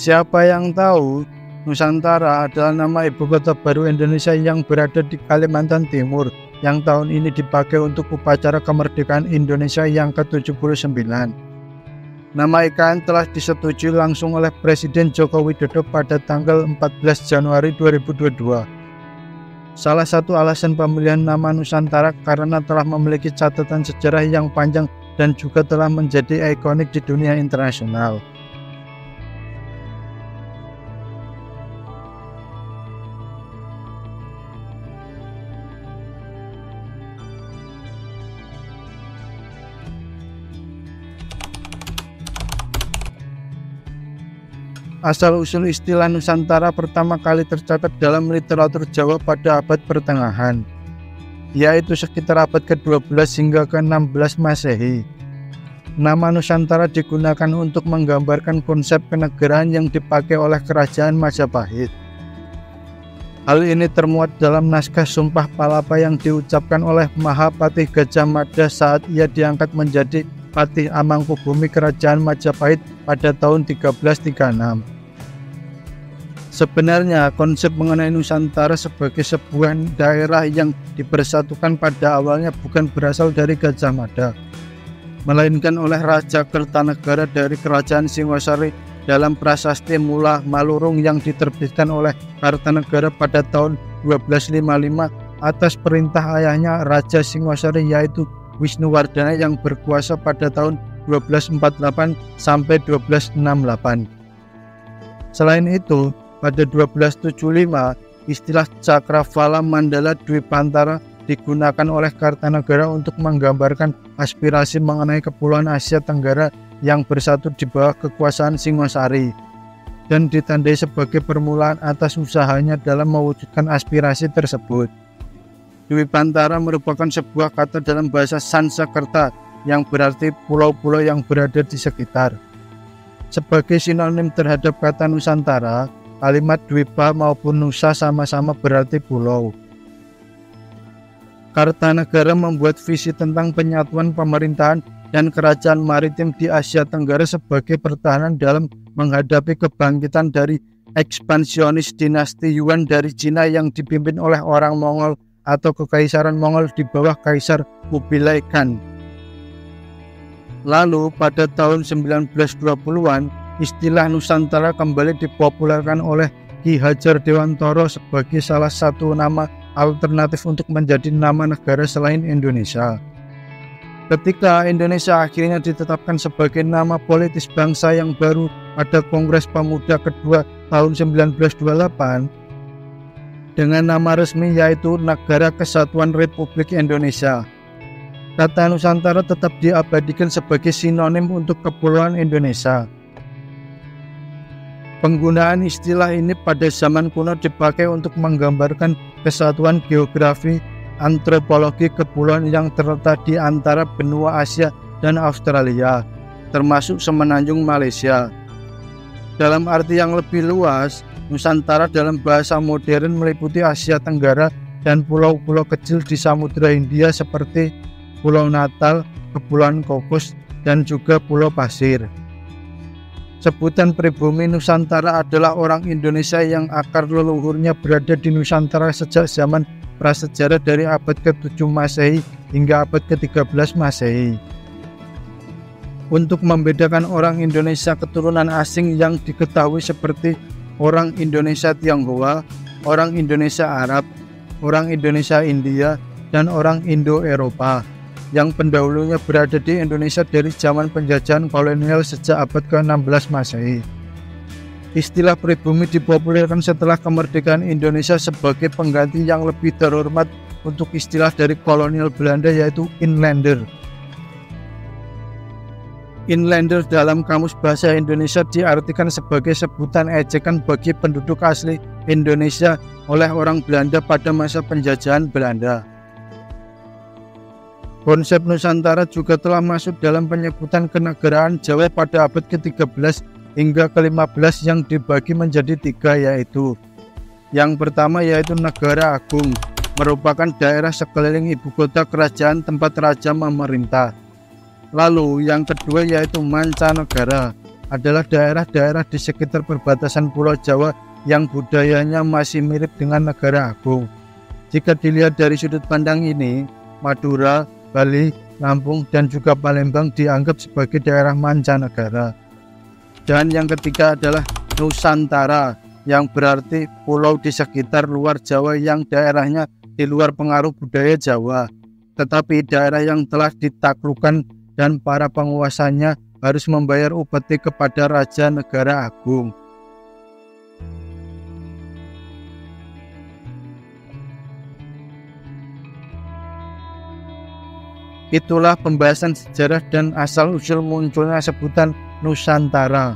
Siapa yang tahu, Nusantara adalah nama ibu kota baru Indonesia yang berada di Kalimantan Timur, yang tahun ini dipakai untuk upacara kemerdekaan Indonesia yang ke-79. Nama IKN telah disetujui langsung oleh Presiden Joko Widodo pada tanggal 14 Januari 2022. Salah satu alasan pemilihan nama Nusantara karena telah memiliki catatan sejarah yang panjang dan juga telah menjadi ikonik di dunia internasional. Asal-usul istilah Nusantara pertama kali tercatat dalam literatur Jawa pada abad pertengahan, yaitu sekitar abad ke-12 hingga ke-16 Masehi. Nama Nusantara digunakan untuk menggambarkan konsep kenegaraan yang dipakai oleh Kerajaan Majapahit. Hal ini termuat dalam naskah Sumpah Palapa yang diucapkan oleh Mahapatih Gajah Mada saat ia diangkat menjadi Patih Amangkubumi Kerajaan Majapahit pada tahun 1336. Sebenarnya konsep mengenai Nusantara sebagai sebuah daerah yang dipersatukan pada awalnya bukan berasal dari Gajah Mada, melainkan oleh Raja Kertanegara dari Kerajaan Singosari dalam prasasti Mula Malurung yang diterbitkan oleh Kartanegara pada tahun 1255 atas perintah ayahnya Raja Singosari yaitu Wisnuwardana yang berkuasa pada tahun 1248 sampai 1268. Selain itu, pada 1275, istilah Cakravala Mandala Dwipantara digunakan oleh Kartanegara untuk menggambarkan aspirasi mengenai kepulauan Asia Tenggara yang bersatu di bawah kekuasaan Singosari dan ditandai sebagai permulaan atas usahanya dalam mewujudkan aspirasi tersebut. Dwipantara merupakan sebuah kata dalam bahasa Sanskerta yang berarti pulau-pulau yang berada di sekitar. Sebagai sinonim terhadap kata Nusantara, kalimat Dwipa maupun Nusa sama-sama berarti pulau. Kartanegara membuat visi tentang penyatuan pemerintahan dan kerajaan maritim di Asia Tenggara sebagai pertahanan dalam menghadapi kebangkitan dari ekspansionis dinasti Yuan dari Cina yang dipimpin oleh orang Mongol atau Kekaisaran Mongol di bawah Kaisar Kubilai Khan. Lalu pada tahun 1920-an, istilah Nusantara kembali dipopulerkan oleh Ki Hajar Dewantara sebagai salah satu nama alternatif untuk menjadi nama negara selain Indonesia. Ketika Indonesia akhirnya ditetapkan sebagai nama politis bangsa yang baru pada Kongres Pemuda kedua tahun 1928 dengan nama resmi yaitu Negara Kesatuan Republik Indonesia. Kata Nusantara tetap diabadikan sebagai sinonim untuk Kepulauan Indonesia. Penggunaan istilah ini pada zaman kuno dipakai untuk menggambarkan kesatuan geografi antropologi kepulauan yang terletak di antara benua Asia dan Australia, termasuk semenanjung Malaysia. Dalam arti yang lebih luas, Nusantara dalam bahasa modern meliputi Asia Tenggara dan pulau-pulau kecil di Samudra Hindia seperti Pulau Natal, Kepulauan Kokos, dan juga Pulau Pasir. Sebutan pribumi Nusantara adalah orang Indonesia yang akar leluhurnya berada di Nusantara sejak zaman prasejarah dari abad ke-7 Masehi hingga abad ke-13 Masehi. Untuk membedakan orang Indonesia keturunan asing yang diketahui seperti orang Indonesia Tionghoa, orang Indonesia Arab, orang Indonesia India, dan orang Indo-Eropa yang pendahulunya berada di Indonesia dari zaman penjajahan kolonial sejak abad ke-16 Masehi. Istilah pribumi dipopulerkan setelah kemerdekaan Indonesia sebagai pengganti yang lebih terhormat untuk istilah dari kolonial Belanda yaitu inlander. Inlander dalam Kamus Bahasa Indonesia diartikan sebagai sebutan ejekan bagi penduduk asli Indonesia oleh orang Belanda pada masa penjajahan Belanda. Konsep Nusantara juga telah masuk dalam penyebutan kenegaraan Jawa pada abad ke-13 hingga ke-15 yang dibagi menjadi 3 yaitu: yang pertama yaitu Negara Agung, merupakan daerah sekeliling ibu kota kerajaan tempat raja memerintah. Lalu yang kedua yaitu Mancanegara, adalah daerah-daerah di sekitar perbatasan Pulau Jawa yang budayanya masih mirip dengan negara agung. Jika dilihat dari sudut pandang ini, Madura, Bali, Lampung, dan juga Palembang dianggap sebagai daerah mancanegara. Dan yang ketiga adalah Nusantara, yang berarti pulau di sekitar luar Jawa yang daerahnya di luar pengaruh budaya Jawa, tetapi daerah yang telah ditaklukkan dan para penguasanya harus membayar upeti kepada Raja Negara Agung. Itulah pembahasan sejarah dan asal-usul munculnya sebutan Nusantara.